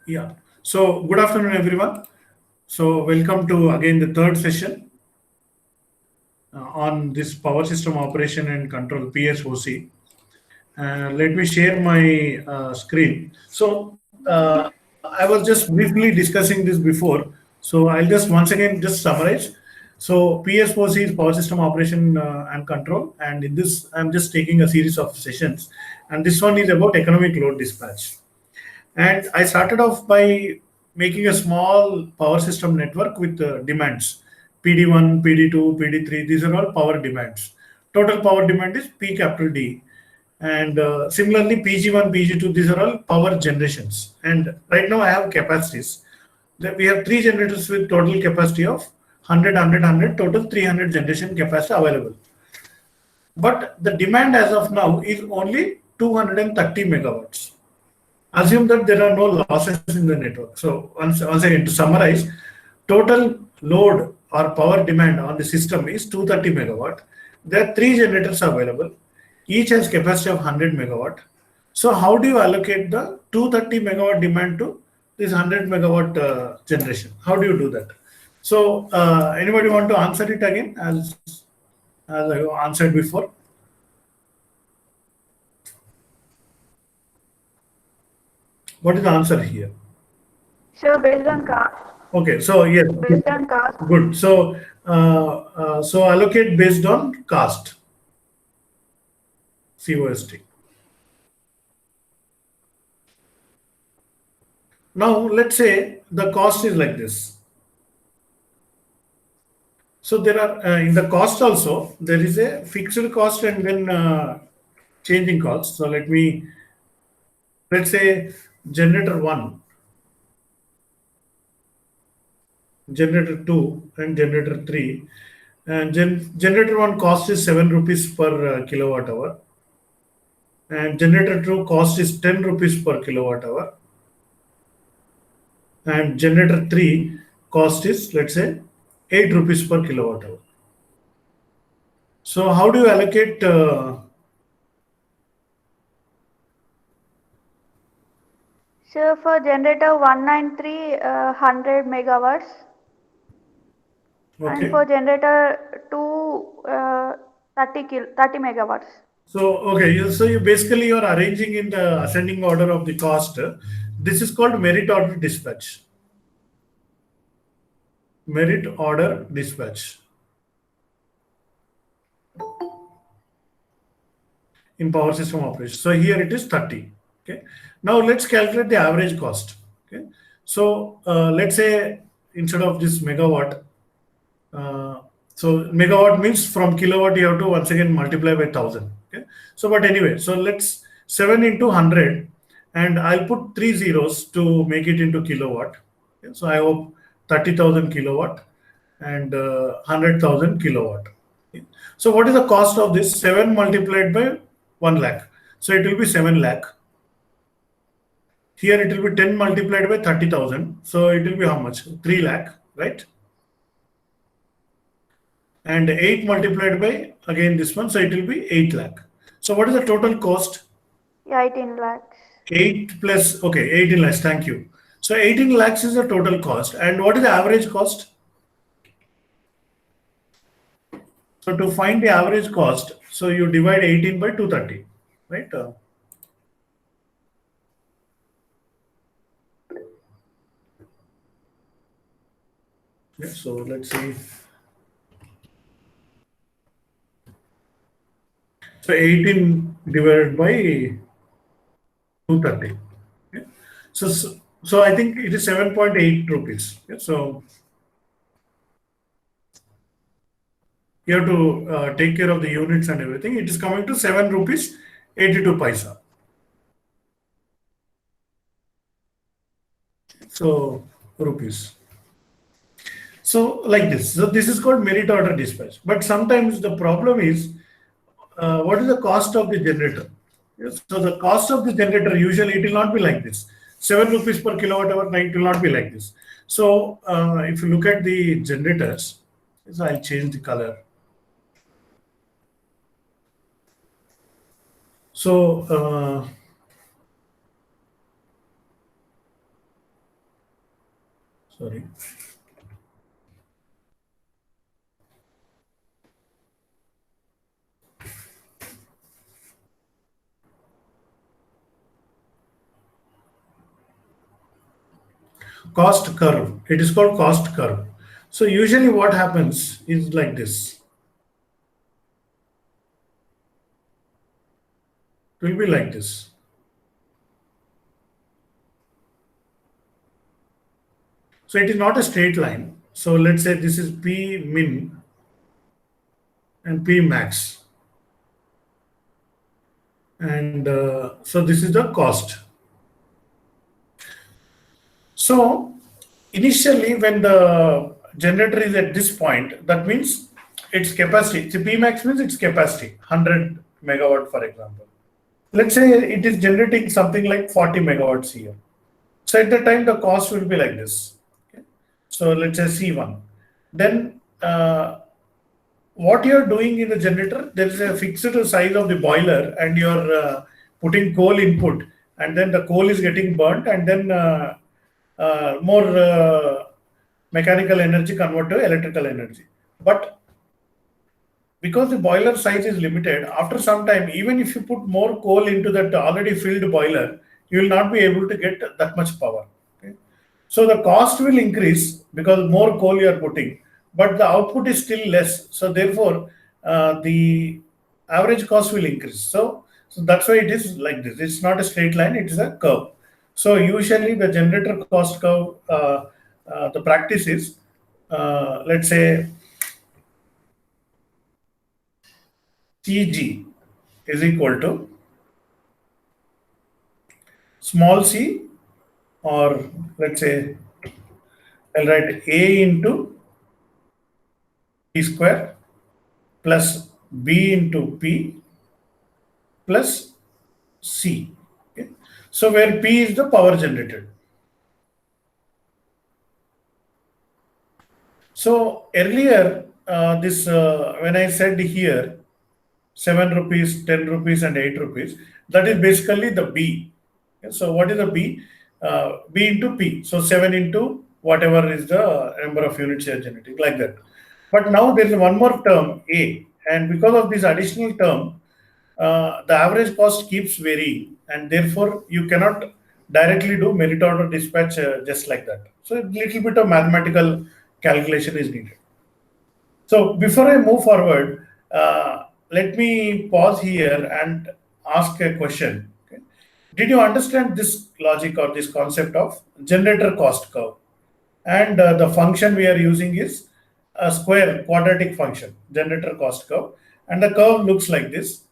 Yeah. So good afternoon, everyone. So welcome to again the third session on this power system operation and control (PSOC). Let me share my screen. So I was just briefly discussing this before. So I'll just once again just summarize. So PSOC is power system operation and control, and in this I'm just taking a series of sessions, and this one is about economic load dispatch. And I started off by making a small power system network with demands PD1, PD2, PD3. These are all power demands. Total power demand is P capital D. And similarly, PG1, PG2, these are all power generations. And right now I have capacities. We have three generators with total capacity of 100, total 300 generation capacity available. But the demand as of now is only 230 megawatts. Assume that there are no losses in the network. So once again, to summarize, total load or power demand on the system is 230 megawatt. There are three generators available. Each has capacity of 100 megawatt. So how do you allocate the 230 megawatt demand to this 100 megawatt generation? How do you do that? So anybody want to answer it again as I answered before? What is the answer here? Sure, based on cost. Okay, so yes, Based on cost. good. So allocate based on cost, COST. Now let's say the cost is like this. So there are in the cost also there is a fixed cost and then changing cost. So let's say generator one, generator two, and generator three. And generator one cost is 7 rupees per kilowatt hour, and generator 2 cost is 10 rupees per kilowatt hour, and generator 3 cost is, let's say, 8 rupees per kilowatt hour. So how do you allocate Sure, for generator 193, 100 megawatts. And for okay. generator 2, 30 megawatts. So okay, so you basically you're arranging in the ascending order of the cost. This is called merit order dispatch. Merit order dispatch in power system operation. So here it is 30. Okay. Now let's calculate the average cost. Okay. So let's say instead of this megawatt, so megawatt means from kilowatt you have to once again multiply by 1000. Okay. So but anyway, so let's 7 into 100, and I'll put three zeros to make it into kilowatt. Okay. So I hope 30,000 kilowatt and 100,000 kilowatt. Okay. So what is the cost of this? 7 multiplied by 1 lakh. So it will be 7 lakh. Here it will be 10 multiplied by 30,000. So it will be how much? 3 lakh, right? And 8 multiplied by again this one, so it will be 8 lakh. So what is the total cost? Yeah, 18 lakhs. 8 plus, okay, 18 lakhs, thank you. So 18 lakhs is the total cost. And what is the average cost? So to find the average cost, so you divide 18 by 230, right? Yeah, so let's see. So 18 divided by 230. Okay. So I think it is 7.8 rupees. Yeah, so you have to take care of the units and everything. It is coming to 7 rupees 82 paisa. So rupees. So like this. So this is called merit order dispatch. But sometimes the problem is what is the cost of the generator? Yes, so the cost of the generator usually it will not be like this. 7 rupees per kilowatt hour. No, it will not be like this. So if you look at the generators, so I'll change the color. So Sorry. Cost curve. It is called cost curve. So usually what happens is like this. It will be like this. So it is not a straight line. So let's say this is P min and P max. And so this is the cost. So initially when the generator is at this point, that means its capacity. So P max means its capacity, 100 megawatt, for example. Let's say it is generating something like 40 megawatts here. So at the time, the cost will be like this. Okay. So let's say C1. Then what you're doing in the generator, there is a fixed size of the boiler and you're putting coal input, and then the coal is getting burnt, and then more mechanical energy convert to electrical energy. But because the boiler size is limited, after some time, even if you put more coal into that already filled boiler, you will not be able to get that much power. Okay? So the cost will increase because more coal you are putting, but the output is still less. So therefore, the average cost will increase. So that's why it is like this. It's not a straight line; it is a curve. So usually the generator cost curve, the practice is, let's say CG is equal to small c, or let's say I'll write A into P square plus B into P plus C. Okay. So where P is the power generated. So earlier, this when I said here 7 rupees, 10 rupees, and 8 rupees, that is basically the B. Okay. So what is the B? B into P. So 7 into whatever is the number of units you are generating, like that. But now there is one more term, A, and because of this additional term, the average cost keeps varying, and therefore you cannot directly do merit order dispatch just like that. So a little bit of mathematical calculation is needed. So before I move forward, let me pause here and ask a question. Okay. Did you understand this logic or this concept of generator cost curve? And the function we are using is a square quadratic function, generator cost curve. And the curve looks like this.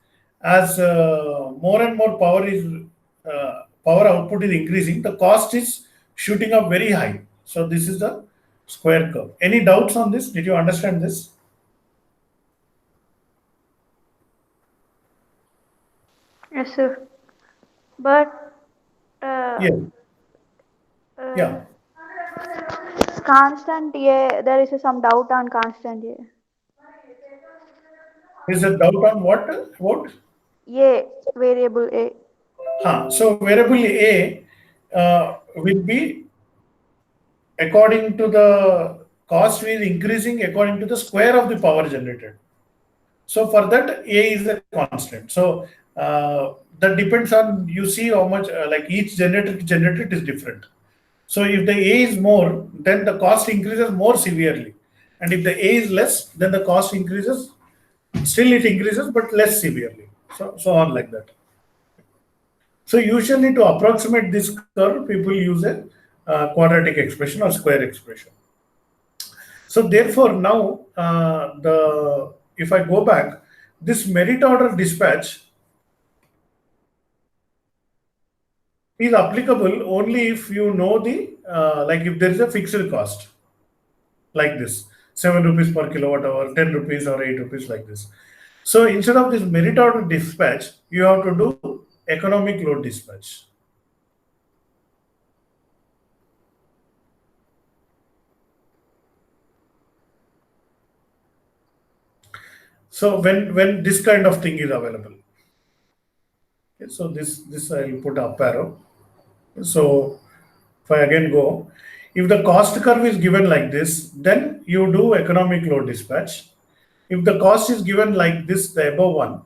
As more and more power output is increasing, the cost is shooting up very high. So this is the square curve. Any doubts on this? Did you understand this? Yes, sir. But Yeah. Yeah. constant A, there is some doubt on constant A. Is a doubt on what? What? A, variable A. So variable A will be according to the cost is increasing according to the square of the power generated. So for that, A is a constant. So that depends on, you see how much, like each generated is different. So if the A is more, then the cost increases more severely. And if the A is less, then the cost increases, still it increases, but less severely. So on like that. So usually to approximate this curve, people use a quadratic expression or square expression. So therefore now if I go back, this merit order dispatch is applicable only if you know the like if there is a fixed cost like this, 7 rupees per kilowatt hour, 10 rupees or 8 rupees, like this. So instead of this merit order dispatch, you have to do economic load dispatch. So when this kind of thing is available. Okay, so this I will put up arrow. So if I again go, If the cost curve is given like this, then you do economic load dispatch. If the cost is given like this, the above one,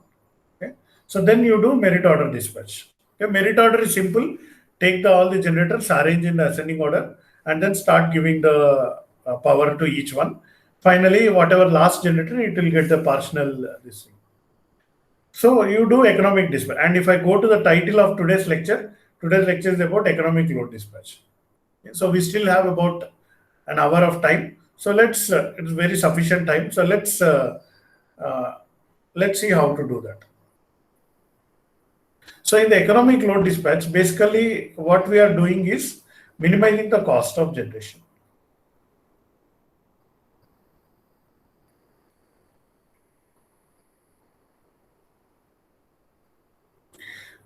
okay, so then you do merit order dispatch. Okay, merit order is simple. Take all the generators, arrange in the ascending order, and then start giving the power to each one. Finally, whatever last generator, it will get the partial this thing. So you do economic dispatch. And if I go to the title of today's lecture is about economic load dispatch. So we still have about an hour of time. So it's very sufficient time. So let's see how to do that. So in the economic load dispatch, basically what we are doing is minimizing the cost of generation.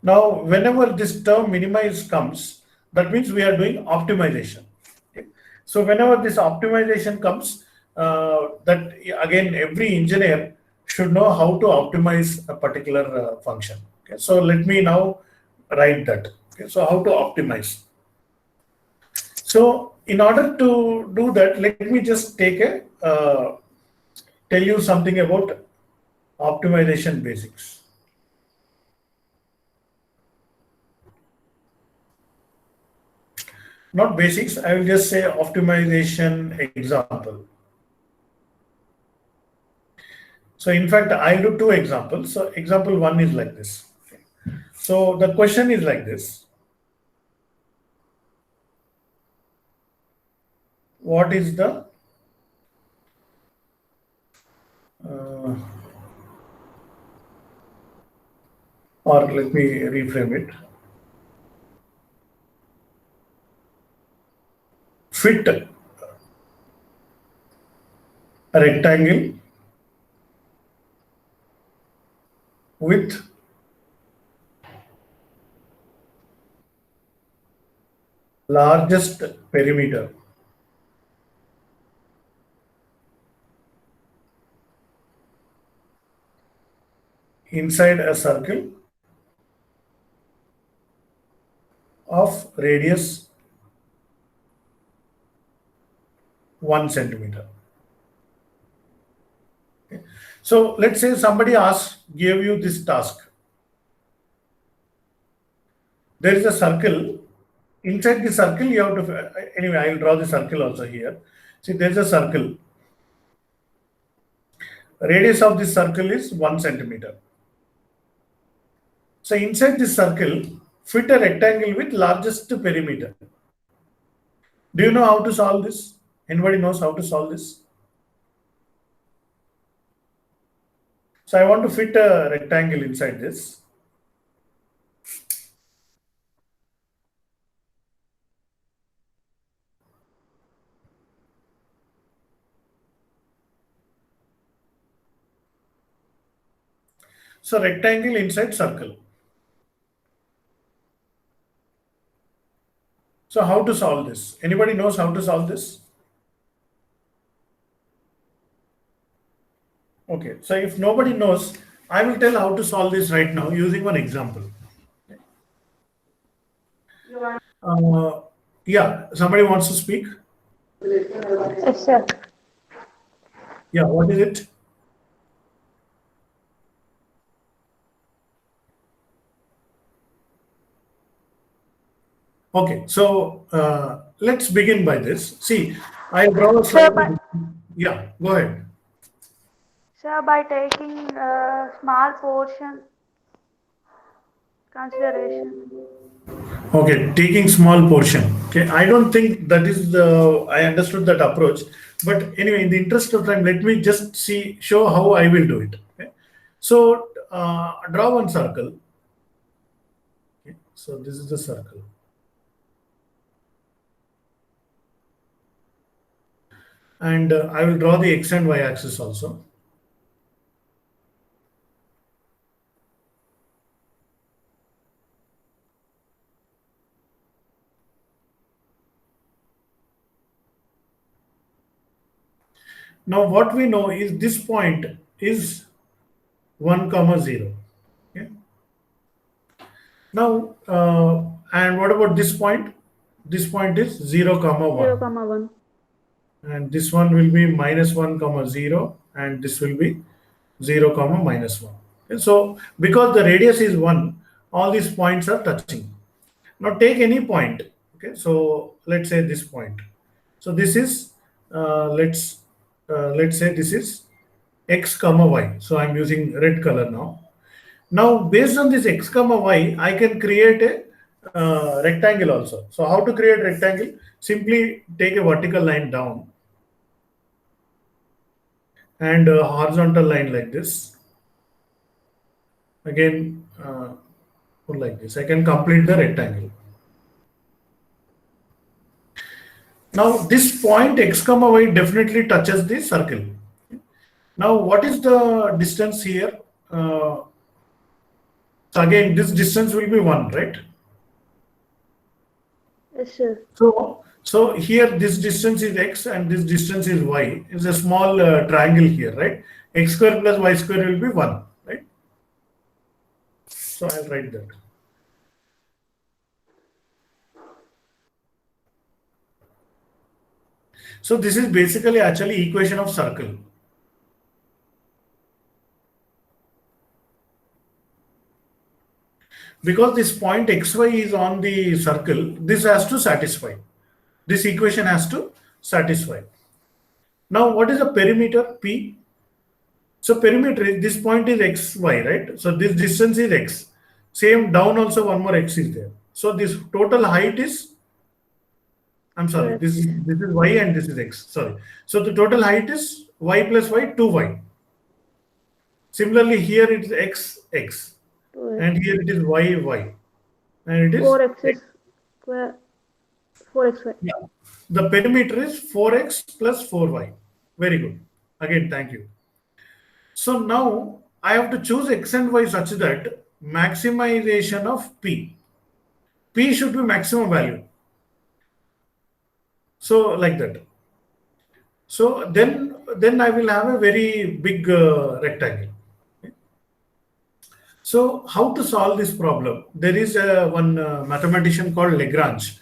Now, whenever this term minimize comes, that means we are doing optimization. Okay. So whenever this optimization comes, that again every engineer should know how to optimize a particular function. Okay. So let me now write that. Okay. So how to optimize. So in order to do that, let me just take a tell you something about optimization basics. Not basics, I will just say optimization example. So in fact, I'll do two examples. So example one is like this. So the question is like this. What is the or let me reframe it. Fit a rectangle with largest perimeter inside a circle of radius 1 centimeter. Okay. So let's say somebody gave you this task. There is a circle. Inside the circle, you have to, anyway, I will draw the circle also here. See, there is a circle. Radius of this circle is 1 centimeter. So inside this circle, fit a rectangle with largest perimeter. Do you know how to solve this? Anybody knows how to solve this? So I want to fit a rectangle inside this. So rectangle inside circle. So how to solve this? Anybody knows how to solve this? Okay, so if nobody knows, I will tell how to solve this right now using one example. Yeah, somebody wants to speak? Yes, sir. Yeah, what is it? Okay, so let's begin by this. See, I draw a Sir, slide. Yeah, go ahead. Sir, by taking a small portion consideration. Okay, taking small portion. Okay, I don't think that is I understood that approach. But anyway, in the interest of time, let me just show how I will do it. Okay, so draw one circle. Okay, so this is the circle. And I will draw the x and y axis also. Now what we know is this point is 1, 0. Okay. Now, and what about this point? this point is 0, comma 1. 0, comma 1. And this one will be -1, comma 0, and this will be 0, comma -1. Okay, so because the radius is 1, all these points are touching. Now take any point. Okay, so let's say this point. So this is let's say this is x, comma y. So I'm using red color now. Now based on this x, comma y, I can create a rectangle also. So how to create rectangle? Simply take a vertical line down and a horizontal line like this. Again, put like this. I can complete the rectangle. Now this point x, comma y definitely touches the circle. Now what is the distance here? So again, this distance will be 1, right? Yes, sir. So here this distance is x and this distance is y. It's a small triangle here, right? X square plus y square will be 1, right? So I'll write that. So this is basically actually equation of circle. Because this point xy is on the circle, this has to satisfy. This equation has to satisfy. Now, what is the perimeter P? So perimeter is this point is xy, right? So this distance is x. Same down also one more x is there. So this total height is, I'm sorry, Yes. this is y and this is x. Sorry. So the total height is y plus y, 2y. Similarly, here it is x, x. 2x. And here it is y, y. And it is 4x square. 4xy. Yeah. The perimeter is 4x plus 4y. Very good. Again, thank you. So now I have to choose x and y such that maximization of P. P should be maximum value. So like that. So then I will have a very big rectangle. So how to solve this problem? There is one mathematician called Lagrange,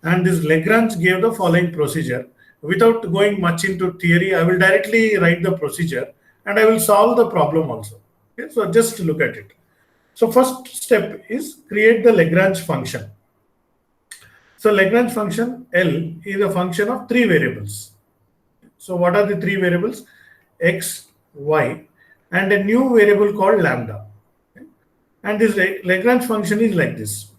and this Lagrange gave the following procedure. Without going much into theory, I will directly write the procedure and I will solve the problem also. Okay, so just look at it. So first step is create the Lagrange function. So Lagrange function L is a function of 3 variables. So what are the 3 variables? X, y, and a new variable called lambda. And this Lagrange function is like this.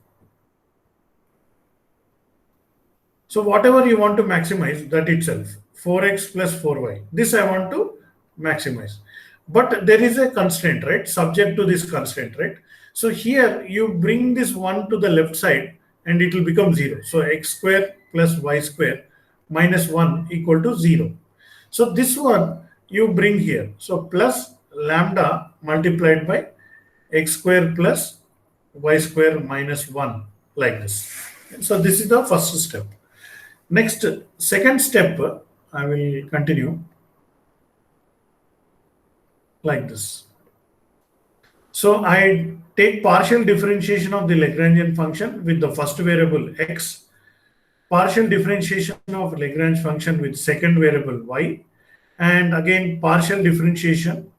So whatever you want to maximize, that itself, 4x plus 4y, this I want to maximize. But there is a constraint, right? Subject to this constraint, right? So here you bring this 1 to the left side and it will become 0. So x square plus y square minus 1 equal to 0. So this one you bring here. So plus lambda multiplied by x square plus y square minus 1, like this. So this is the first step. Next, second step, I will continue like this. So I take partial differentiation of the Lagrangian function with the first variable x, partial differentiation of Lagrange function with second variable y, and again partial differentiation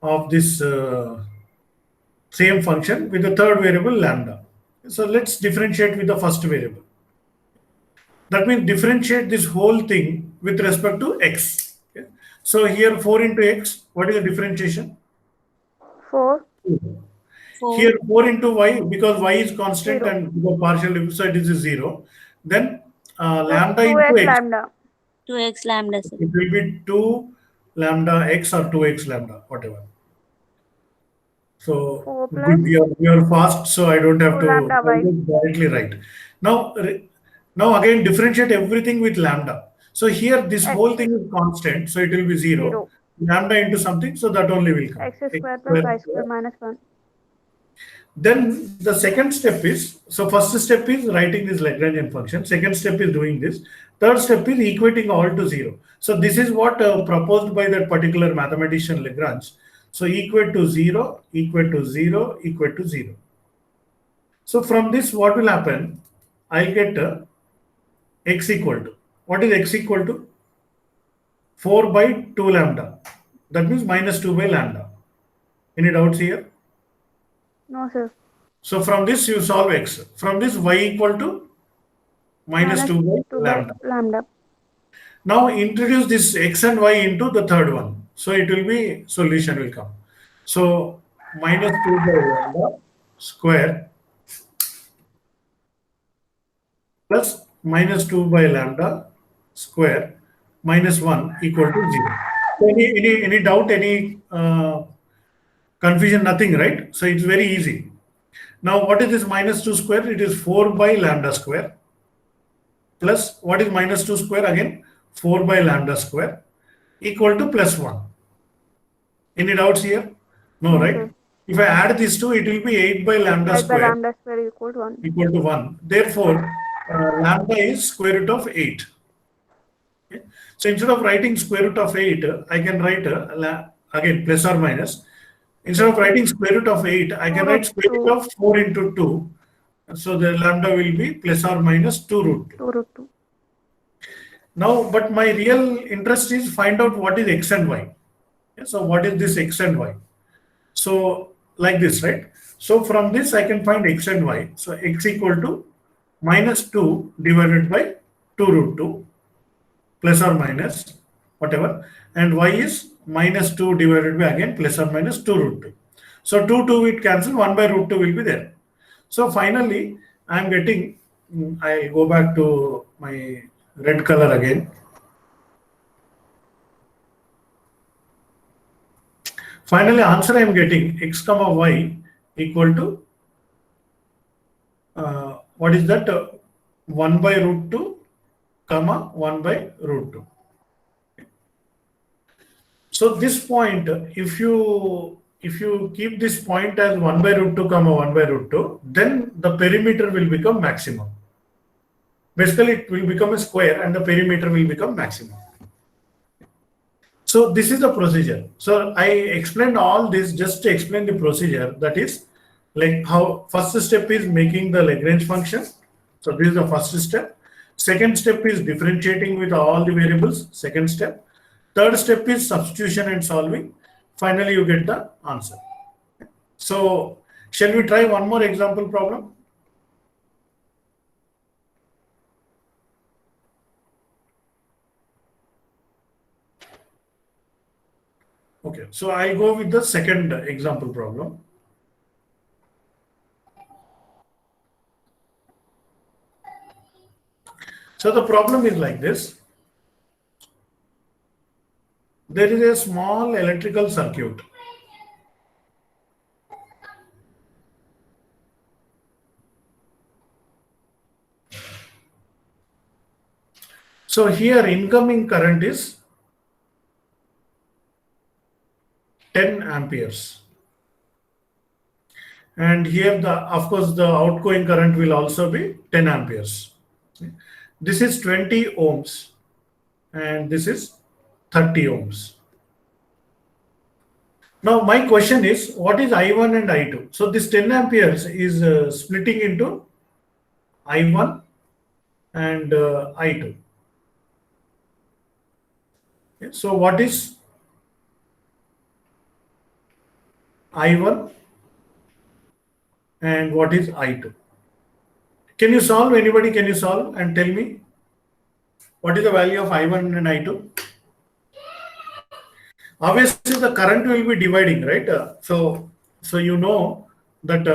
of this same function with the third variable lambda. So let's differentiate with the first variable. That means differentiate this whole thing with respect to x. Okay. So here 4 into x, what is the differentiation? 4. 4. Here 4 into y, because y is constant 0. and the partial, so it is 0. Then lambda 2x into x, lambda. 2x lambda, sir. it will be 2 lambda x or 2x lambda, whatever. So 4 plus good, you are fast, so I don't have 2 to lambda y. directly write. Now again differentiate everything with lambda. So here this X. whole thing is constant, so it will be 0. 0. Lambda into something, so that only will come. X square plus y square minus 1. Then the second step is, so first step is writing this Lagrangian function. Second step is doing this. Third step is equating all to 0. So this is what proposed by that particular mathematician Lagrange. So equate to 0, equate to 0, equate to 0. So from this what will happen? I'll get x equal to, what is x equal to? 4 by 2 lambda. That means minus 2 by lambda. Any doubts here? No, sir. So from this you solve x. From this y equal to minus Minus 2 by 2 by lambda. lambda. Now introduce this x and y into the third one. So it will be, solution will come. So minus 2 by lambda square plus minus 2 by lambda square minus 1 equal to 0. So any doubt, any confusion? Nothing, right? So it's very easy. Now what is this minus 2 square? It is 4 by lambda square plus, what is minus 2 square again? 4 by lambda square equal to plus 1. Any doubts here? No, No, right? sir. If I add these two, it will be 8 by lambda 8 by square lambda square equal to 1. equal to 1. Therefore, lambda is square root of 8. Okay? So instead of writing square root of 8, I can write again plus or minus. Instead of writing square root of 8, I can write square root of 4 into 2. So the lambda will be plus or minus 2 root 2. 2 root 2. Now, but my real interest is find out what is x and y. Okay, so what is this x and y? So like this, right? So from this I can find x and y. So x equal to minus 2 divided by 2 root 2 plus or minus whatever, and y is minus 2 divided by again plus or minus 2 root 2. So 2 it cancel, 1 by root 2 will be there. So finally I am getting, I'll go back to my red color again. Finally answer I am getting x comma y equal to what is that? 1 by root 2 comma 1 by root 2. So this point, if you keep this point as 1 by root 2 comma 1 by root 2, then the perimeter will become maximum. Basically it will become a square and the perimeter will become maximum. So this is the procedure. So I explained all this just to explain the procedure, that is like how first step is making the Lagrange function. So this is the first step. Second step is differentiating with all the variables. Second step. Third step is substitution and solving. Finally, you get the answer. So shall we try one more example problem? Okay, so I'll go with the second example problem. So the problem is like this. There is a small electrical circuit. So here incoming current is 10 amperes. And here of course the outgoing current will also be 10 amperes. This is 20 ohms and this is 30 ohms. Now my question is, what is I1 and I2? So this 10 amperes is splitting into I1 and I2. Okay, so what is I1 and what is I2? Can you solve? Anybody, can you solve and tell me what is the value of I1 and I2? Obviously the current will be dividing, right? So you know that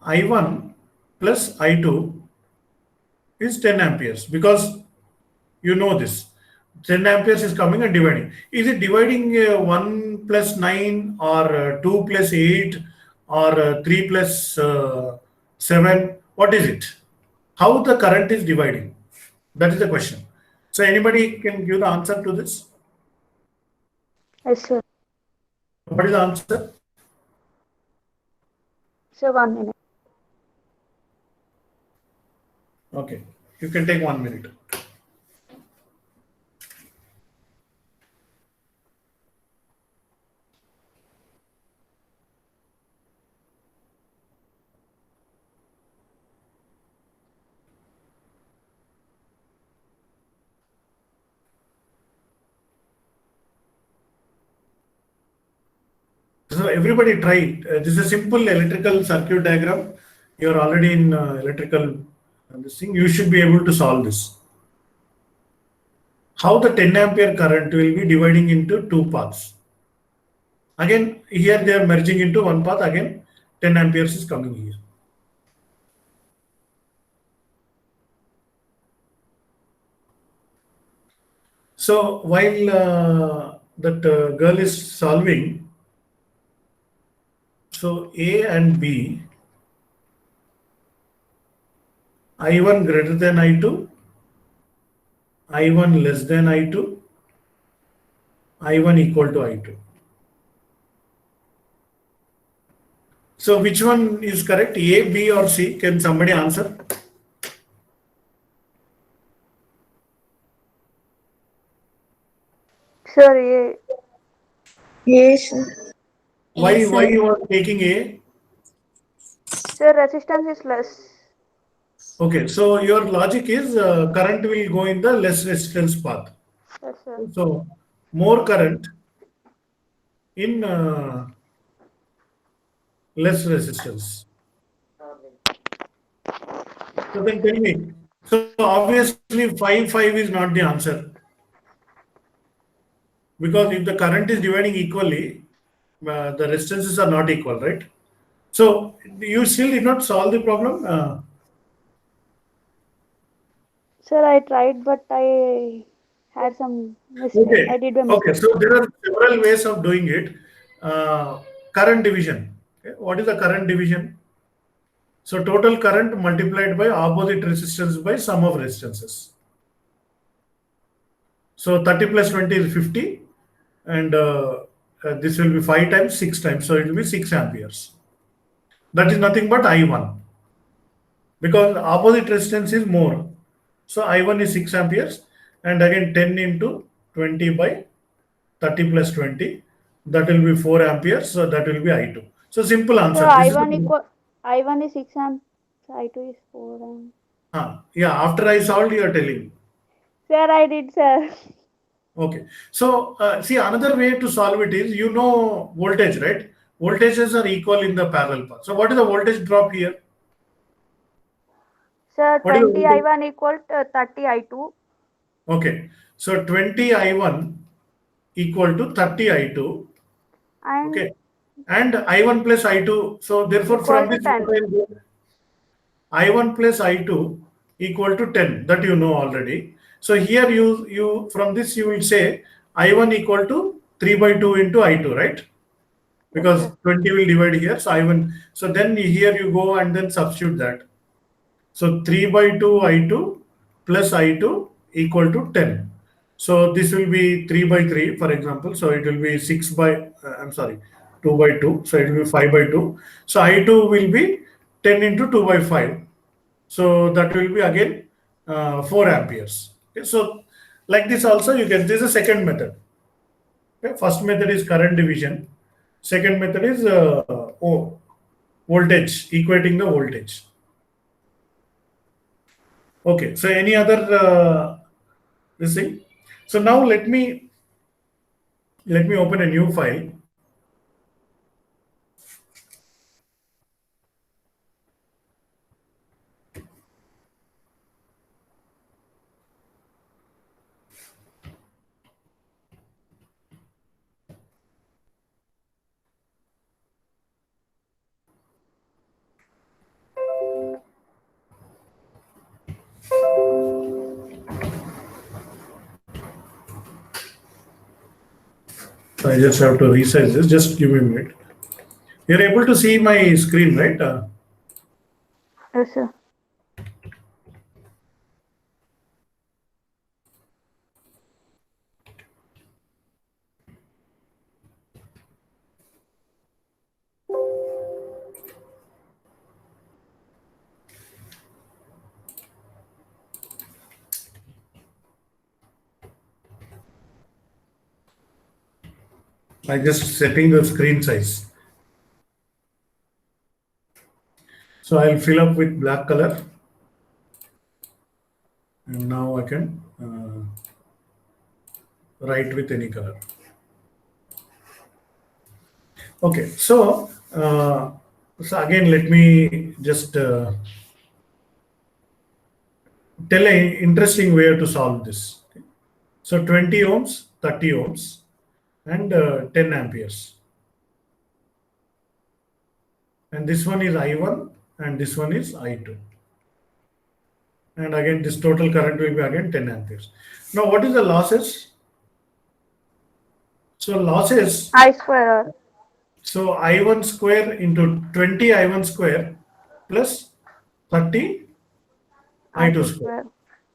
I1 plus I2 is 10 amperes, because you know this 10 amperes is coming and dividing. Is it dividing 1 plus 9 or 2 plus 8 or 3 plus 7? What is it? How the current is dividing? That is the question. So anybody can give the answer to this? Yes, sir. What is the answer? Sir, 1 minute. Okay, you can take 1 minute. So everybody try it. This is a simple electrical circuit diagram. You are already in electrical this thing. You should be able to solve this. How the 10 ampere current will be dividing into two paths. Again, here they are merging into one path. Again, 10 amperes is coming here. So while that girl is solving, so A and B, I1 greater than I2, I1 less than I2, I1 equal to I2. So which one is correct? A, B or C? Can somebody answer? Sir, A. Yes. Why Yes, why sir. you are taking A? Sir, resistance is less. Okay, so your logic is current will go in the less resistance path. Yes, sir. So more current in less resistance. So then tell me. So obviously 5 is not the answer, because if the current is dividing equally, the resistances are not equal, right? So you still did not solve the problem. Sir, I tried, but I had some mistake. I Okay. did a Okay. mistake. So there are several ways of doing it. Current division. Okay. What is the current division? So total current multiplied by opposite resistance by sum of resistances. So 30 plus 20 is 50, and this will be 5 times, 6 times. So it will be 6 amperes. That is nothing but I1, because opposite resistance is more. So I1 is 6 amperes, and again 10 into 20 by 30 plus 20, that will be 4 amperes. So that will be I2. So simple Sir, answer. This is I1 the, equal I1 is 6 amp. I2 is 4 amp. yeah. After I solved, you are telling. Sir, I did, sir. Okay. So see, another way to solve it is, you know, voltage, right? Voltages are equal in the parallel path. So what is the voltage drop here? Sir, What is the 20 voltage? I1 equal to 30 I2. Okay. So 20 I1 equal to 30 I2. And Okay. And I1 plus I2. So therefore, equal from to this, what 10. I will get? I1 plus I2 equal to 10. That you know already. So here you from this you will say I1 equal to 3 by 2 into I2, right? Yes, Because sir. 20 will divide here. So I1. So then here you go and then substitute that. So 3 by 2 I2 plus I2 equal to 10. So this will be 3 by 3, for example. So it will be 6 by, I'm sorry, 2 by 2. So it will be 5 by 2. So I2 will be 10 into 2 by 5. So that will be again 4 amperes. Okay, so like this also you can, this is a second method. Okay, first method is current division. Second method is voltage, equating the voltage. Okay, so any other this thing? So now let me open a new file. I just have to resize this. Just give me a minute. You're able to see my screen, right? Yes, sir. I just setting the screen size. So I'll fill up with black color, and now I can write with any color. Okay, so again, let me just tell an interesting way to solve this. So 20 ohms, 30 ohms, and 10 amperes. And this one is I1 and this one is I2. And again, this total current will be again 10 amperes. Now, what is the losses? So losses, I square. so I1 square into 20 I1 square plus 30 I2 square.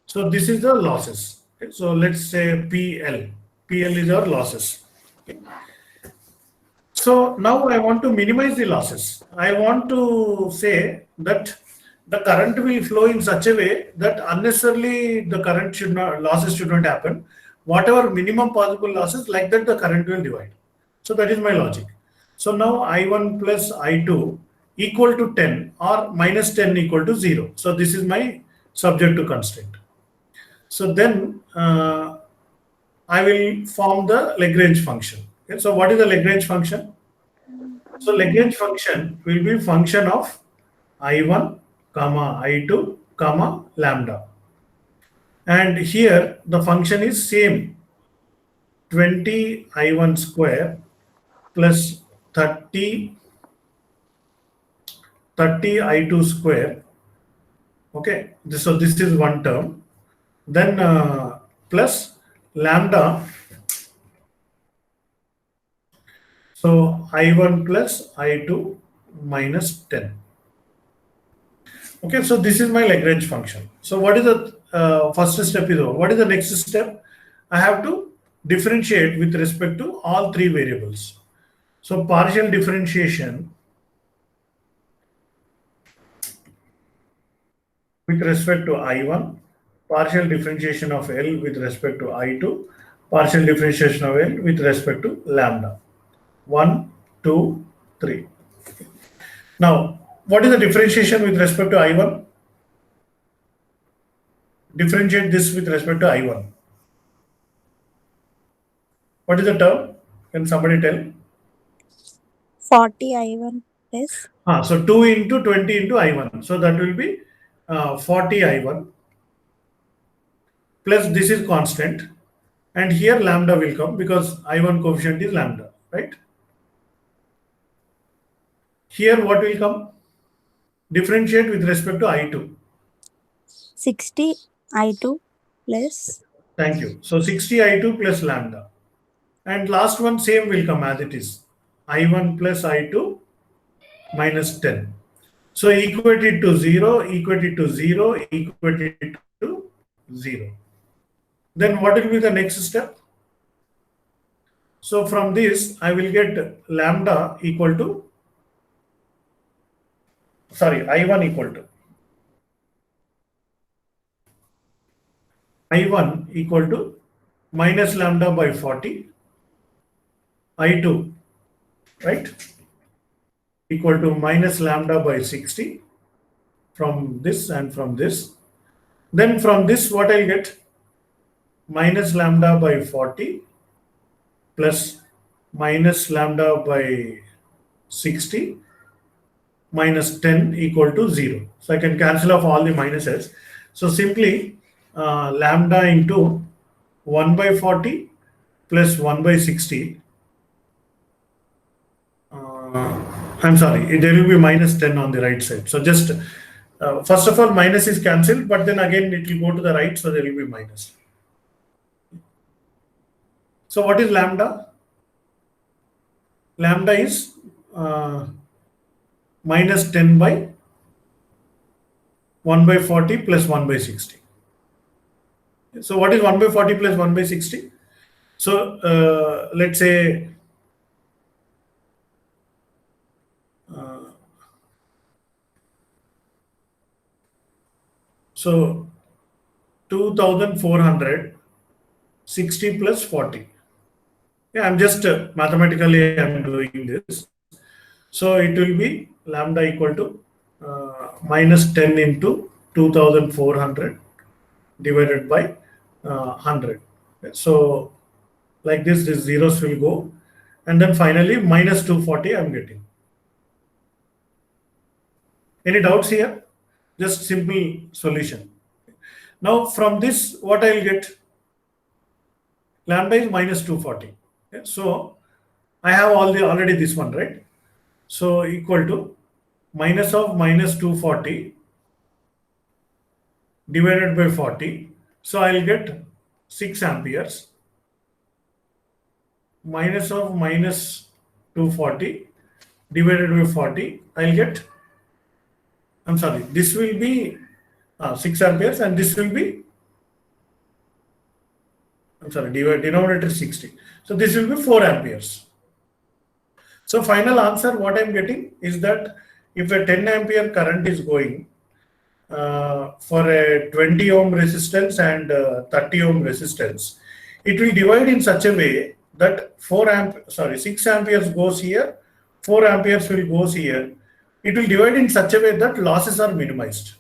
So this is the losses. Okay, so let's say PL. PL is our losses. Okay. So now I want to minimize the losses. I want to say that the current will flow in such a way that unnecessarily the current should not, losses should not happen. Whatever minimum possible losses, like that the current will divide. So that is my logic. So now I1 plus I2 equal to 10 or minus 10 equal to 0. So this is my subject to constraint. So then I will form the Lagrange function. Okay, so what is the Lagrange function? So Lagrange function will be function of I1, comma I2, comma lambda. And here the function is same 20 I1 square plus 30 I2 square. Okay, so this is one term. Then plus lambda. So I1 plus I2 minus 10. Okay, so this is my Lagrange function. So what is the first step is over. What is the next step? I have to differentiate with respect to all three variables. So partial differentiation with respect to I1, partial differentiation of L with respect to I2, partial differentiation of L with respect to lambda. 1, 2, 3. Now, what is the differentiation with respect to I1? Differentiate this with respect to I1. What is the term? Can somebody tell? 40 I1 plus So 2 into 20 into I1. So that will be 40 I1 plus this is constant. And here lambda will come because I1 coefficient is lambda, right? Here what will come? Differentiate with respect to I2. 60 I2 plus. Thank you. So 60 I2 plus lambda. And last one same will come as it is. I1 plus I2 minus 10. So equate it to 0, equate it to 0, equate it to 0. Then what will be the next step? So from this, I will get lambda equal to, I1 equal to, I1 equal to minus lambda by 40, I2, right, equal to minus lambda by 60 from this and from this. Then from this, what I'll get? Minus lambda by 40 plus minus lambda by 60 minus 10 equal to 0. So I can cancel off all the minuses. So simply lambda into 1 by 40 plus 1 by 60. I'm sorry, there will be minus 10 on the right side. So just first of all, minus is cancelled, but then again it will go to the right, so there will be minus. So what is lambda? Lambda is minus 10 by 1 by 40 plus 1 by 60. So what is 1 by 40 plus 1 by 60? So let's say so 2400 60 plus 40. Yeah, I'm just mathematically I'm doing this. So it will be lambda equal to minus 10 into 2400 divided by 100. So like this, these zeros will go, and then finally minus 240 I'm getting. Any doubts here? Just simple solution. Now from this, what I'll get? Lambda is minus 240. Okay, so I have already this one, right? So equal to minus of minus 240 divided by 40. So I'll get 6 amperes. Minus of minus 240 divided by 40, I'll get, I'm sorry, this will be 6 amperes, and this will be, I'm sorry, denominator 60. So this will be 4 amperes. So final answer, what I'm getting is that if a 10 ampere current is going for a 20 ohm resistance and 30 ohm resistance, it will divide in such a way that 6 amperes goes here, 4 amperes will goes here. It will divide in such a way that losses are minimized.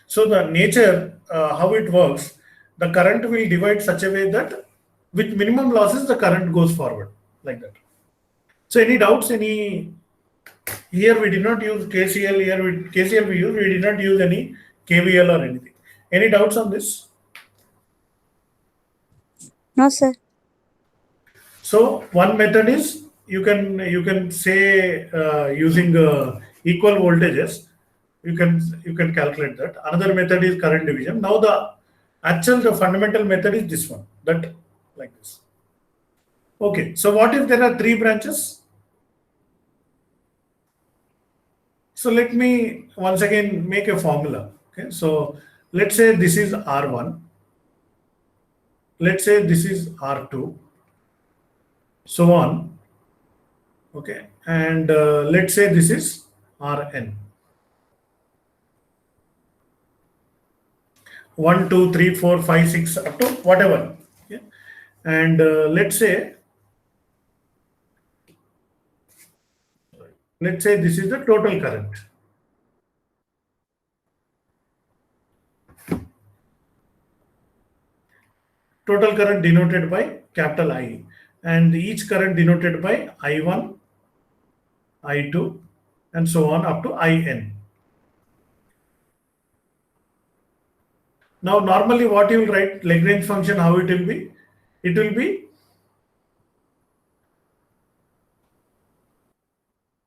So the nature, how it works, the current will divide such a way that with minimum losses, the current goes forward like that. So any doubts? Here we did not use KCL. Here KCL we use. We did not use any KVL or anything. Any doubts on this? No, sir. So one method is you can say using equal voltages. You can calculate that. Another method is current division. Now the fundamental method is this one. That like this. Okay. So what if there are 3 branches? So let me once again make a formula. Okay, so let's say this is R1. Let's say this is R2. So on. Okay, and let's say this is Rn. 1, 2, 3, 4, 5, 6, up to whatever. Okay, and let's say this is the total current. Total current denoted by capital I, and each current denoted by I1, I2, and so on up to In. Now normally what you will write Lagrange function, how it will be? It will be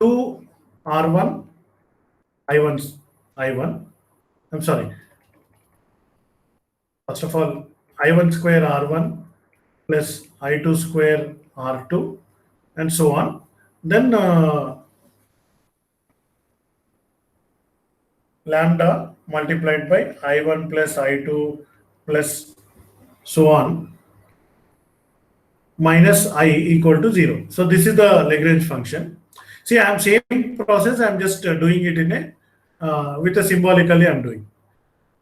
2 R1 I1. I'm sorry. First of all, I1 square R1 plus I2 square R2 and so on. Then lambda multiplied by I1 plus I2 plus so on minus I equal to 0. So this is the Lagrange function. See, I'm same process. I'm just doing it in a with a symbolically I'm doing.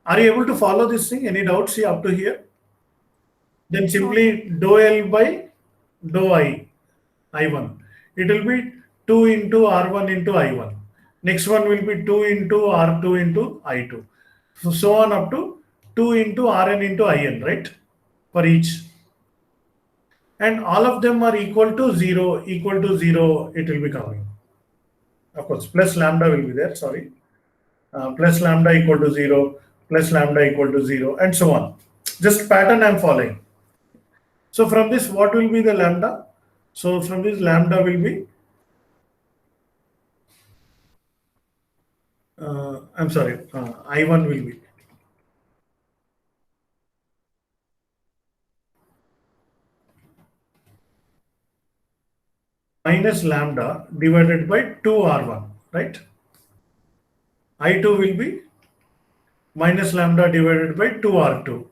Are you able to follow this thing? Any doubts here up to here? Then simply dou L by dou I1. It will be 2 into R1 into I1. Next one will be 2 into R2 into I2. So on up to 2 into Rn into In, right? For each. And all of them are equal to 0, it will be coming. Of course, plus lambda will be there, sorry. Plus lambda equal to 0, plus lambda equal to 0, and so on. Just pattern I'm following. So from this, what will be the lambda? So from this, lambda will be, I'm sorry, I1 will be minus lambda divided by 2R1, right? I2 will be minus lambda divided by 2R2,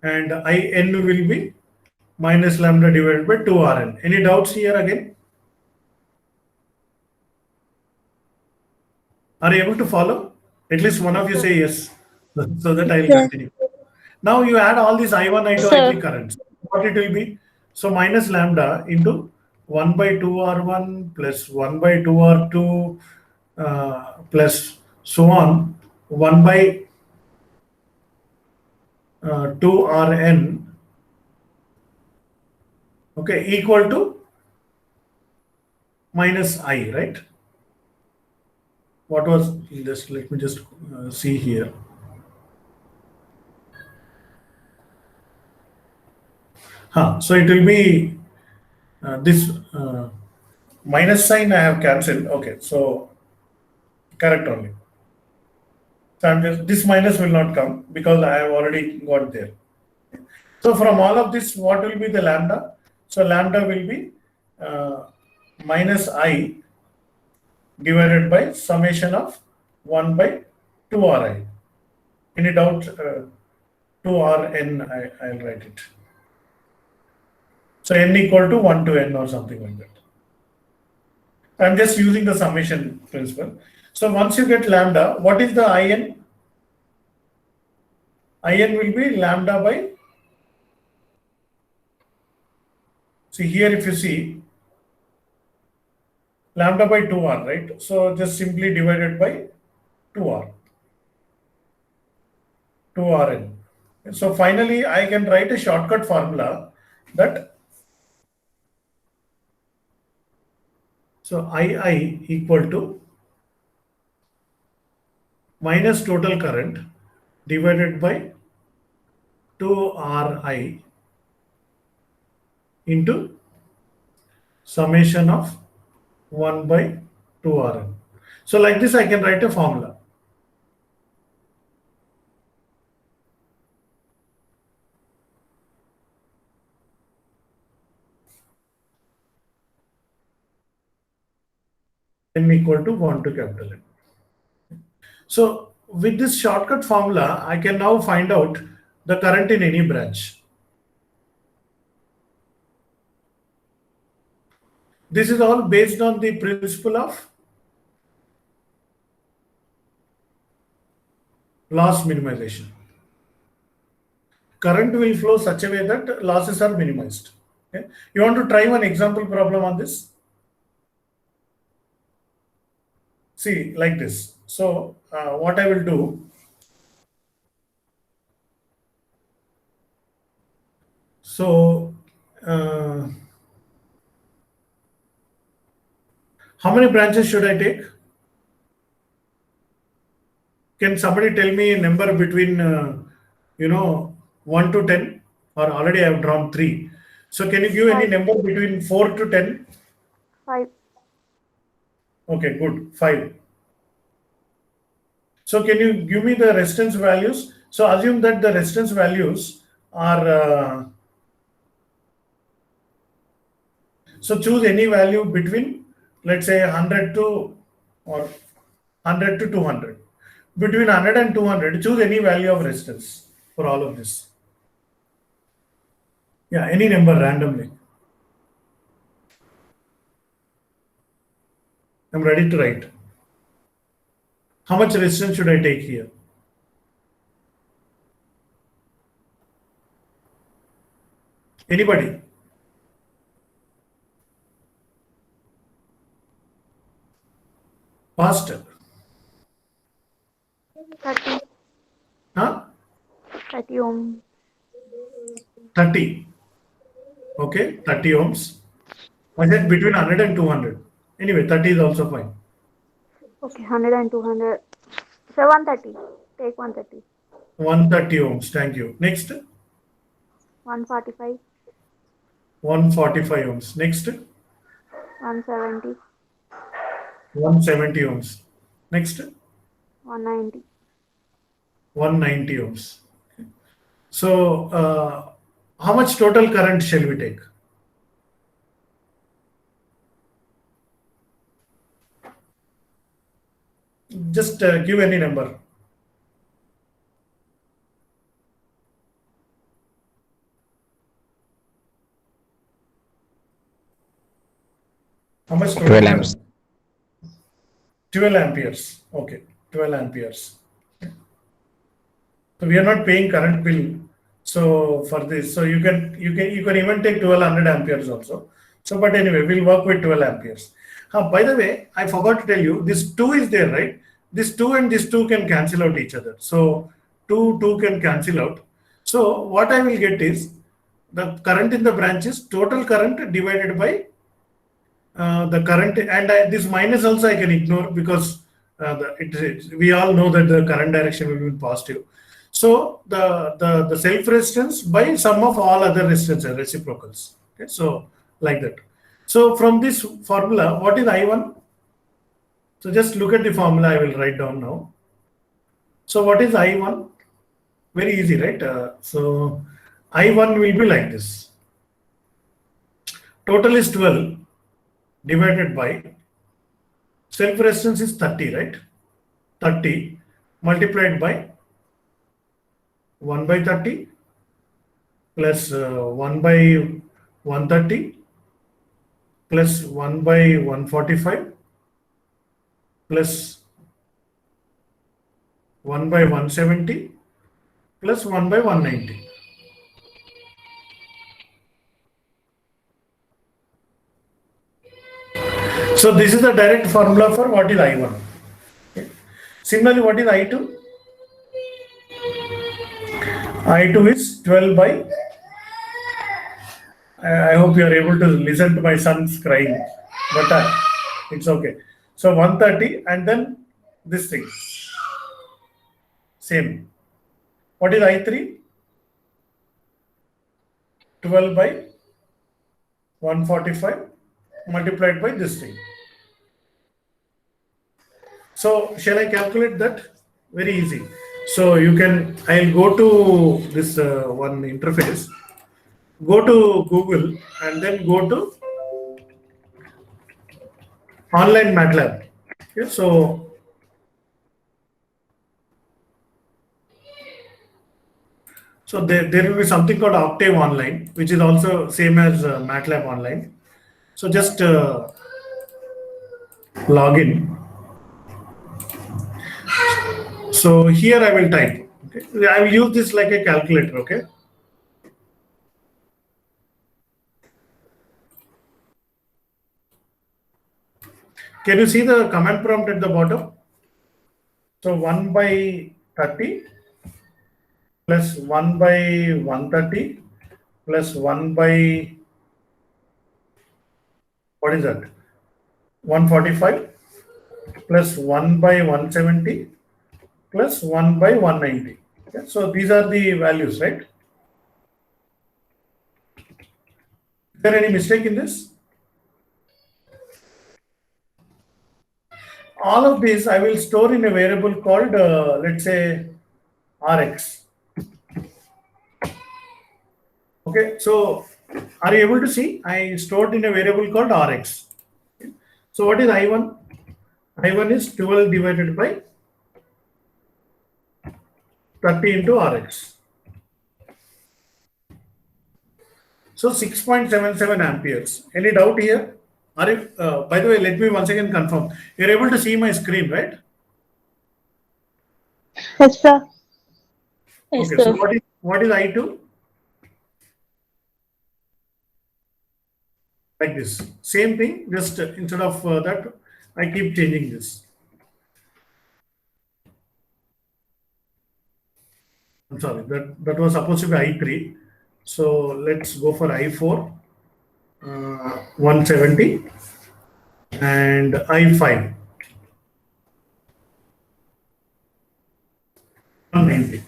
and In will be minus lambda divided by 2Rn. Any doubts here again? Are you able to follow? At least one of you say yes, so that I will continue. Now you add all these I1, I2, I3 currents. What it will be? So minus lambda into 1 by 2R1 plus 1 by 2R2 plus so on 1 by 2Rn, okay, equal to minus I, right? What was this? Let me just see here. So it will be this minus sign I have cancelled. Okay, so correct only. So I'm just, this minus will not come because I have already got there. So from all of this, what will be the lambda? So lambda will be minus I divided by summation of 1 by 2Ri. Any doubt? 2Rn, I'll write it. So n equal to 1 to n or something like that. I'm just using the summation principle. So once you get lambda, what is the In? In will be lambda by, see here if you see, lambda by 2R, right? So just simply divided by 2R, 2Rn. So finally, I can write a shortcut formula that, so II equal to minus total current divided by 2Ri into summation of 1 by 2Rn. So like this, I can write a formula. N equal to 1 to capital N. So with this shortcut formula, I can now find out the current in any branch. This is all based on the principle of loss minimization. Current will flow such a way that losses are minimized. Okay? You want to try one example problem on this? See, like this. So what I will do, so how many branches should I take? Can somebody tell me a number between 1 to 10? Or already I have drawn 3. So can you give any number between 4 to 10? 5. Okay, good. 5. So can you give me the resistance values? So assume that the resistance values are, so choose any value between, let's say 100 to, or 100 to 200. Between 100 and 200, choose any value of resistance for all of this. Yeah, any number randomly. I'm ready to write. How much resistance should I take here? Anybody? Faster. 30. Huh? 30 ohm. 30. Okay, 30 ohms. I said between 100 and 200. Anyway, 30 is also fine. Okay, 100 and 200. So 130. Take 130. 130 ohms. Thank you. Next. 145. 145 ohms. Next. 170. 170 ohms. Next. 190. 190 ohms. So, how much total current shall we take? Just give any number. How much total 12 current? amps. 12 amperes. Okay, 12 amperes. So we are not paying current bill. So for this, so you can even take 1200 amperes also. So, but anyway, we'll work with 12 amperes. By the way, I forgot to tell you, this 2 is there, right? This 2 and this 2 can cancel out each other. So 2 can cancel out. So what I will get is the current in the branch is total current divided by the current, and this minus also I can ignore because we all know that the current direction will be positive. So the self resistance by sum of all other resistances, reciprocals. Okay, so like that. So from this formula, what is I1? So just look at the formula I will write down now. So what is I1? Very easy, right? So I1 will be like this. Total is 12 divided by self resistance is 30, right? 30 multiplied by 1 by 30 plus 1 by 130 plus 1 by 145 plus 1 by 170 plus 1 by 190. So this is the direct formula for what is I1. Okay. Similarly, what is I2? I2 is 12 by, I hope you are able to listen to my son's crying, but it's okay. So 130 and then this thing, same. What is I3? 12 by 145 multiplied by this thing. So shall I calculate that? Very easy. So you can, I'll go to this one interface, go to Google and then go to online MATLAB. Okay, so there will be something called Octave Online, which is also same as MATLAB Online. So just log in. So here I will type. Okay, I will use this like a calculator. Okay. Can you see the command prompt at the bottom? So 1 by 30 plus 1 by 130 plus 1 by, what is that? 145 plus 1 by 170 plus 1 by 190. Okay, so these are the values, right? Is there any mistake in this? All of this I will store in a variable called, let's say, Rx. Okay, so are you able to see? I stored in a variable called Rx. Okay. So what is I1? I1 is 12 divided by 30 into Rx. So 6.77 amperes. Any doubt here? Are you, by the way, let me once again confirm. You're able to see my screen, right? Yes, sir. Okay, so what is I2? Like this. Same thing, just instead of that, I keep changing this. I'm sorry, that was supposed to be I3. So let's go for I4, 170, and I5, 190.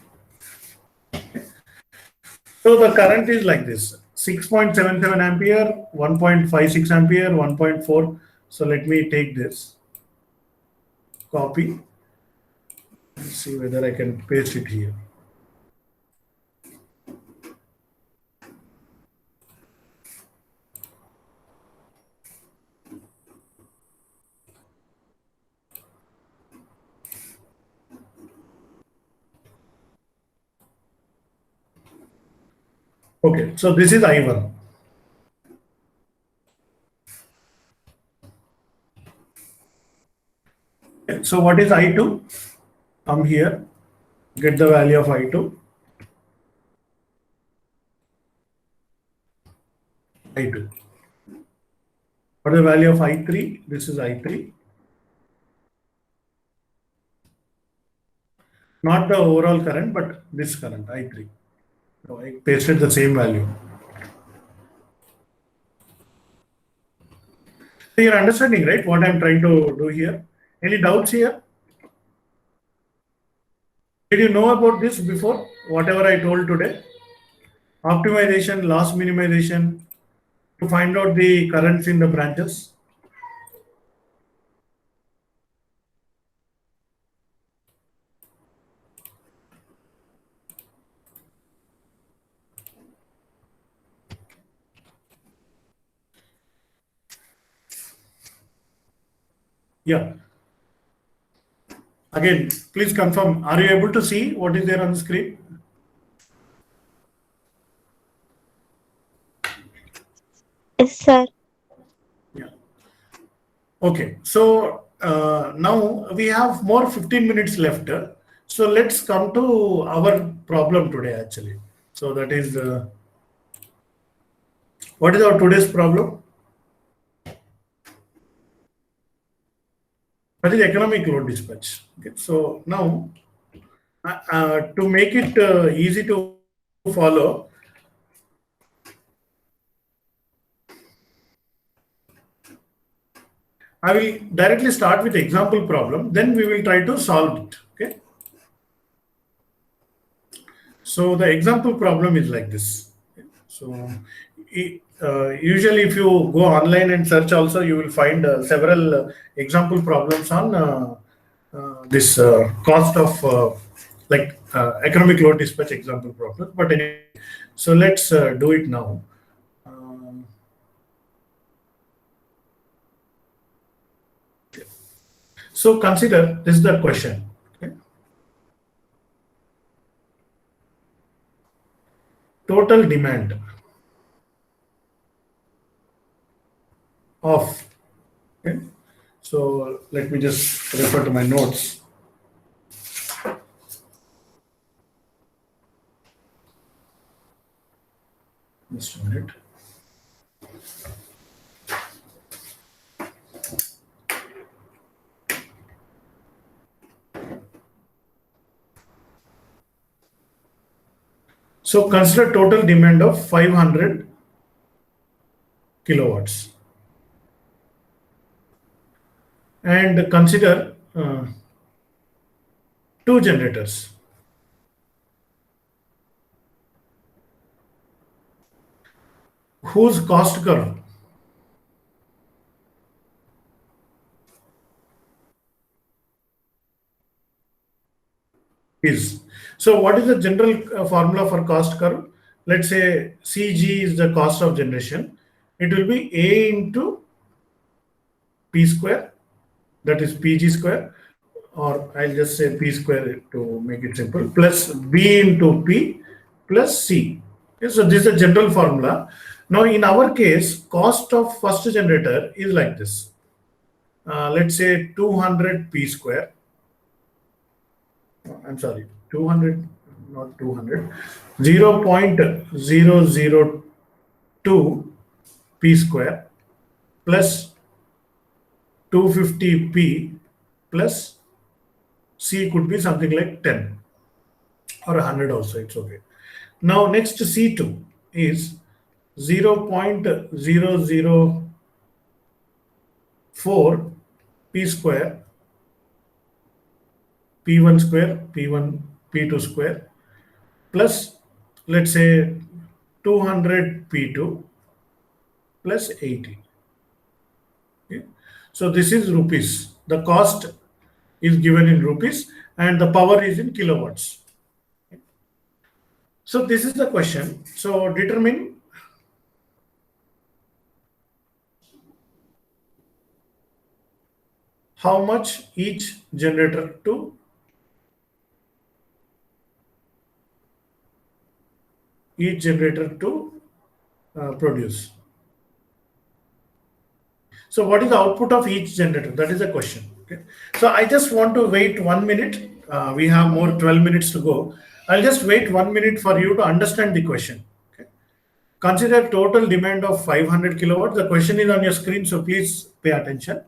So the current is like this, 6.77 ampere, 1.56 ampere, 1.4. So let me take this, copy, let's see whether I can paste it here. Okay, so this is I1. So what is I2? Come here, get the value of I2. I2. What is the value of I3? This is I3. Not the overall current, but this current, I3. So I pasted the same value. So you're understanding, right, what I'm trying to do here? Any doubts here? Did you know about this before? Whatever I told today? Optimization, loss minimization to find out the currents in the branches. Yeah. Again, please confirm. Are you able to see what is there on the screen? Yes, sir. Yeah. Okay. So now we have more 15 minutes left. So let's come to our problem today actually. So that is, what is our today's problem? That is economic load dispatch. Okay. So now to make it easy to follow, I will directly start with example problem, then we will try to solve it. Okay. So the example problem is like this. So usually if you go online and search also, you will find several example problems on this cost of economic load dispatch example problem. But anyway, so let's do it now. So consider this is the question. Okay. Total demand of, okay. So let me just refer to my notes. Just a minute. So consider total demand of 500 kilowatts and consider two generators whose cost curve is. So what is the general formula for cost curve? Let's say CG is the cost of generation. It will be A into P square, that is PG square, or I'll just say P square to make it simple, plus B into P plus C. Okay, so this is the general formula. Now in our case, cost of first generator is like this. Let's say 200 P square. I'm sorry, 200, not 200, 0.002 P square plus 250 P plus C could be something like 10 or 100 also, it's okay. Now next C2 is 0.004 P square, P1 square, P1, P2 square plus let's say 200 P2 plus 80. Okay. So this is rupees. The cost is given in rupees and the power is in kilowatts. So this is the question. So determine how much each generator to produce. So what is the output of each generator? That is the question. Okay. So I just want to wait 1 minute. We have more 12 minutes to go. I'll just wait 1 minute for you to understand the question. Okay. Consider total demand of 500 kilowatts. The question is on your screen, so please pay attention.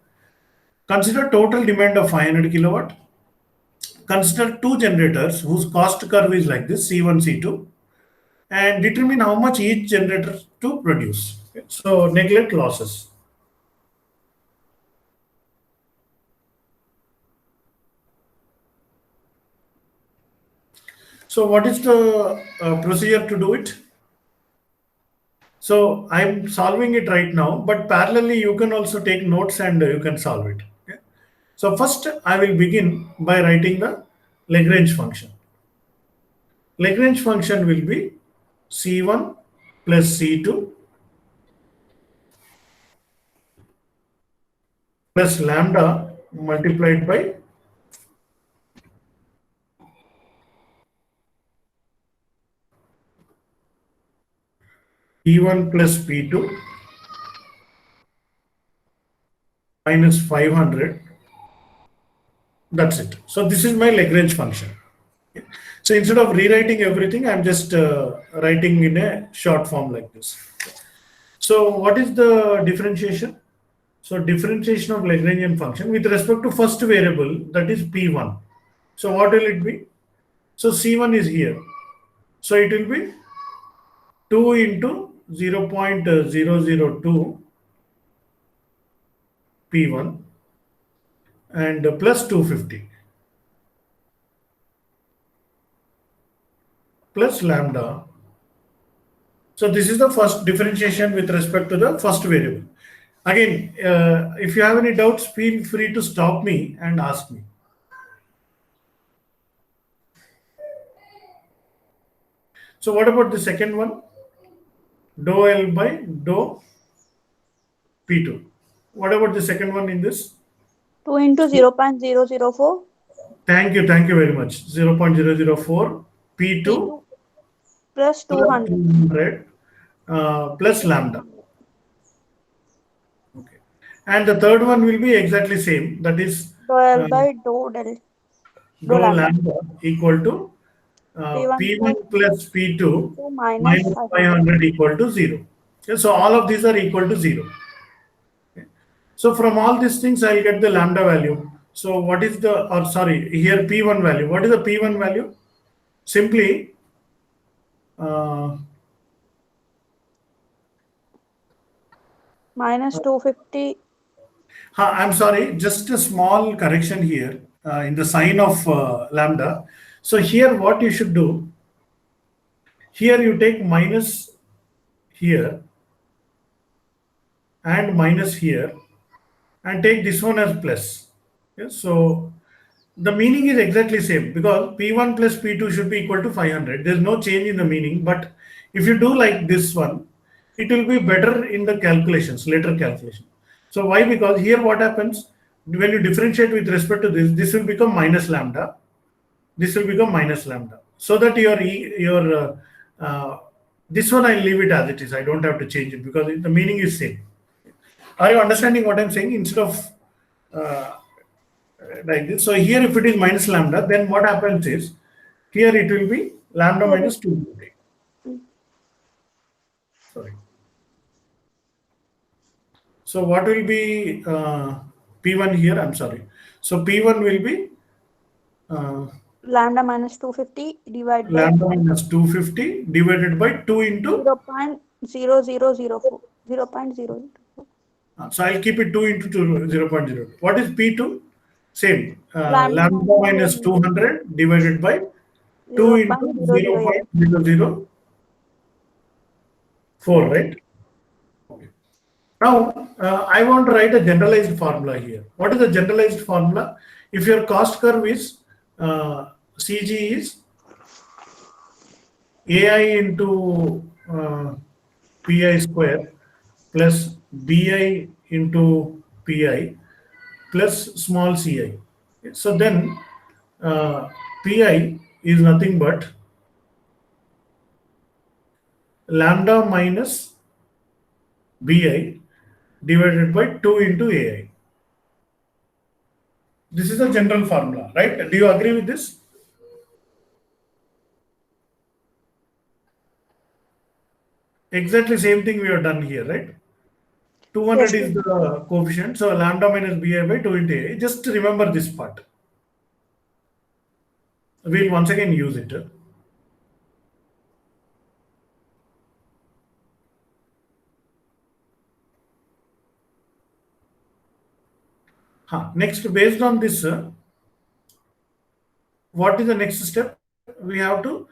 Consider total demand of 500 kilowatt. Consider two generators whose cost curve is like this, C1, C2, and determine how much each generator to produce. Okay. So neglect losses. So what is the procedure to do it? So I'm solving it right now, but parallelly you can also take notes and you can solve it. Okay. So first I will begin by writing the Lagrange function. Lagrange function will be C1 plus C2 plus lambda multiplied by P1 plus P2 minus 500. That's it. So this is my Lagrange function. Okay. So instead of rewriting everything, I'm just writing in a short form like this. So what is the differentiation? So differentiation of Lagrangian function with respect to first variable, that is P1. So what will it be? So C1 is here. So it will be 2 into 0.002 P1 and plus 250 plus lambda. So this is the first differentiation with respect to the first variable. Again, if you have any doubts, feel free to stop me and ask me. So what about the second one? Dou L by dou P2. What about the second one in this? 2 into 0.004 Thank you very much. 0.004 P2 P2 plus plus 200. 200 plus lambda. Okay. And the third one will be exactly same. That is Dou L by dou del. dou lambda. lambda equal to P1 P1 plus P2 minus minus 500. 500 equal to 0. Okay, so all of these are equal to 0. Okay. So from all these things, I'll get the lambda value. So what is the, or sorry, here P1 value. What is the P1 value? Simply, Minus 250. I'm sorry, just a small correction here in the sign of lambda. So here what you should do, here you take minus here and minus here and take this one as plus. Okay, so the meaning is exactly same because P1 plus P2 should be equal to 500. There's no change in the meaning, but if you do like this one, it will be better in the calculations, later calculation. So why? Because here what happens when you differentiate with respect to this, this will become minus lambda. This will become minus lambda. So that this one I leave it as it is. I don't have to change it because the meaning is same. Are you understanding what I'm saying? Instead of uh, like this. So here if it is minus lambda, then what happens is here it will be lambda minus 250. Sorry. So what will be P1 here? I'm sorry. So P1 will be Lambda minus 250 divided by lambda minus 250 divided by 2 into 0.0004. 0.0. so I'll keep it 2 into 2, 0.0. What is P2? Same. Lambda Lambda minus 200 divided by 2 into 0.004, right? Okay. Now, I want to write a generalized formula here. What is the generalized formula? If your cost curve is CG is AI into PI square plus BI into PI plus small ci. So then Pi is nothing but lambda minus Bi divided by 2 into AI. This is the general formula, right? Do you agree with this? Exactly same thing we have done here, right? 200 Yes, is the coefficient, so lambda minus Bi by 2 into AI. Just remember this part. We'll once again use it. Next, based on this, what is the next step? We have to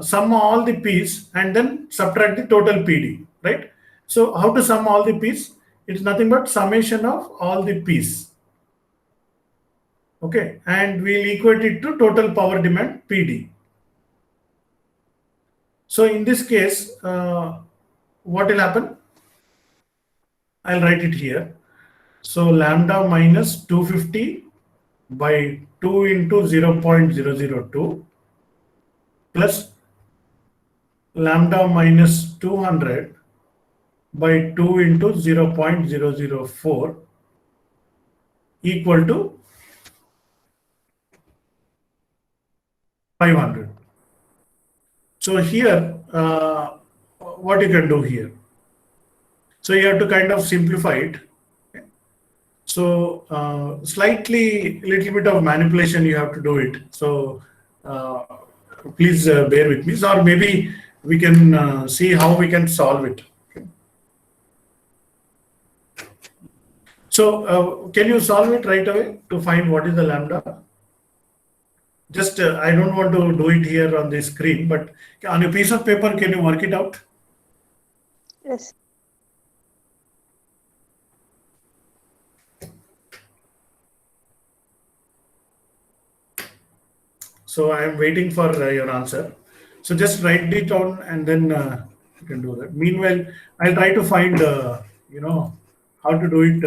sum all the p's and then subtract the total PD, right? So how to sum all the p's? It's nothing but summation of all the p's. Okay, and we'll equate it to total power demand PD. So in this case, what will happen? I'll write it here. So lambda minus 250 by 2 into 0.002 plus lambda minus 200 by 2 into 0.004 equal to 500. So here, what you can do here? So you have to kind of simplify it. So slightly, little bit of manipulation you have to do it. So please bear with me. So, or maybe we can see how we can solve it. So can you solve it right away to find what is the lambda? Just I don't want to do it here on the screen, but on a piece of paper, can you work it out? Yes. So I am waiting for your answer. So just write it down and then you can do that. Meanwhile, I'll try to find how to do it.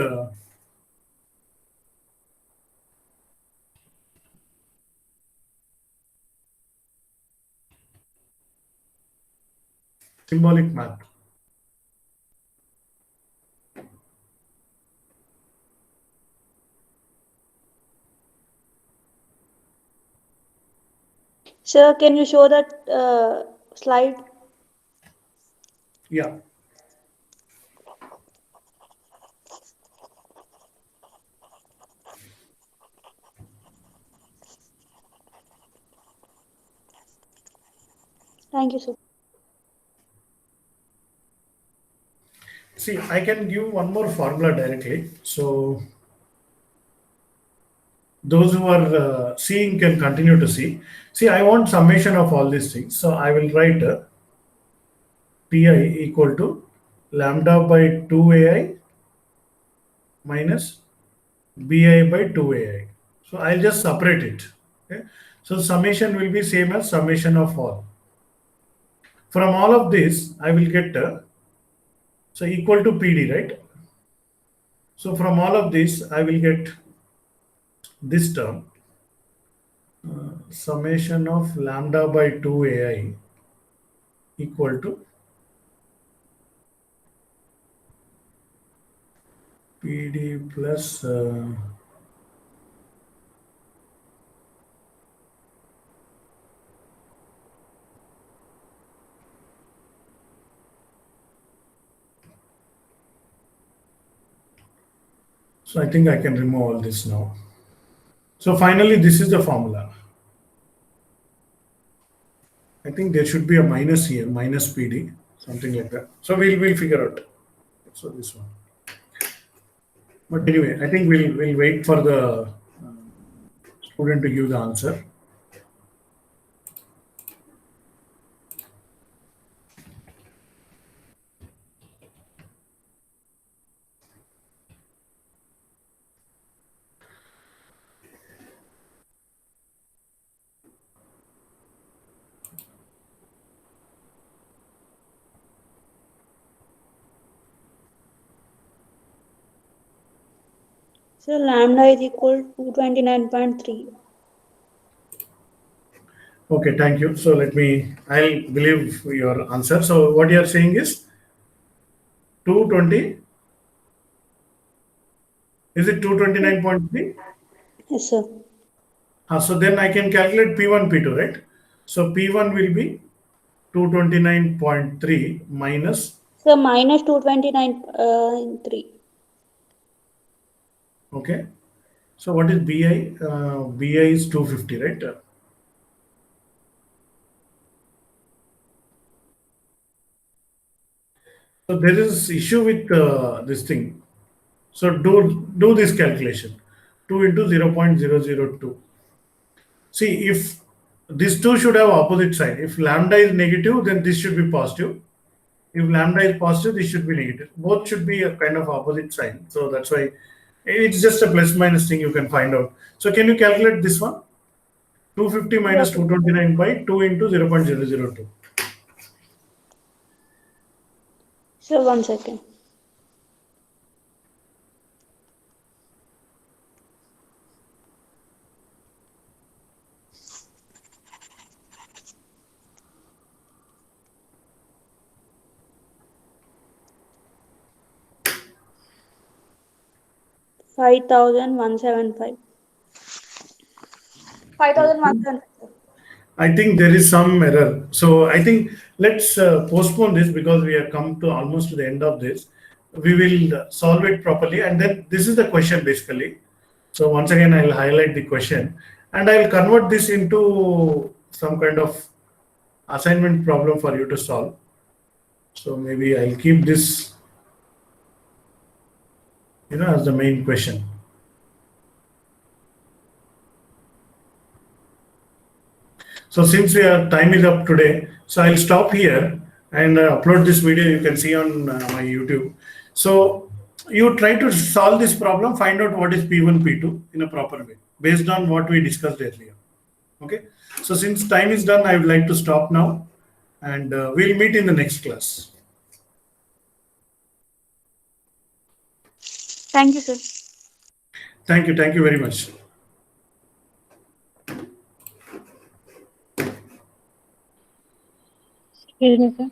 Symbolic math. Sir, can you show that slide? Yeah. Thank you, sir. See, I can give one more formula directly. So those who are seeing can continue to see. See, I want summation of all these things. So I will write Pi equal to lambda by 2ai minus Bi by 2ai. So I'll just separate it. Okay. So summation will be same as summation of all. From all of this, I will get so equal to PD, right? So from all of this, I will get this term summation of lambda by 2ai equal to PD plus so I think I can remove all this now. So finally, this is the formula. I think there should be a minus here, minus PD, something like that. So we'll figure out. So this one. But anyway, I think we'll wait for the student to give the answer. Sir, lambda is equal to 29.3. Okay, thank you. So I'll believe your answer. So what you are saying is 220. Is it 229.3? Yes, sir. So then I can calculate P1, P2, right? So P1 will be 229.3 minus, Sir, minus 229.3. okay. So what is BI? BI is 250, right? So there is issue with this thing. So do this calculation. 2 into 0.002. See, if these two should have opposite sign. If lambda is negative, then this should be positive. If lambda is positive, this should be negative. Both should be a kind of opposite sign. So that's why it's just a plus minus thing you can find out. So can you calculate this one? 250 minus Yes. 229 by 2 into 0.002. Sir, 1 second. $5,175. 5,175. I think there is some error. So I think let's postpone this because we have come to almost to the end of this. We will solve it properly, and then this is the question basically. So once again, I'll highlight the question, and I'll convert this into some kind of assignment problem for you to solve. So maybe I'll keep this, as the main question. So since time is up today, so I'll stop here and upload this video. You can see on my YouTube. So you try to solve this problem, find out what is P1, P2 in a proper way based on what we discussed earlier. Okay. So since time is done, I would like to stop now, and we'll meet in the next class. Thank you, sir. Thank you. Thank you very much. Excuse me, sir.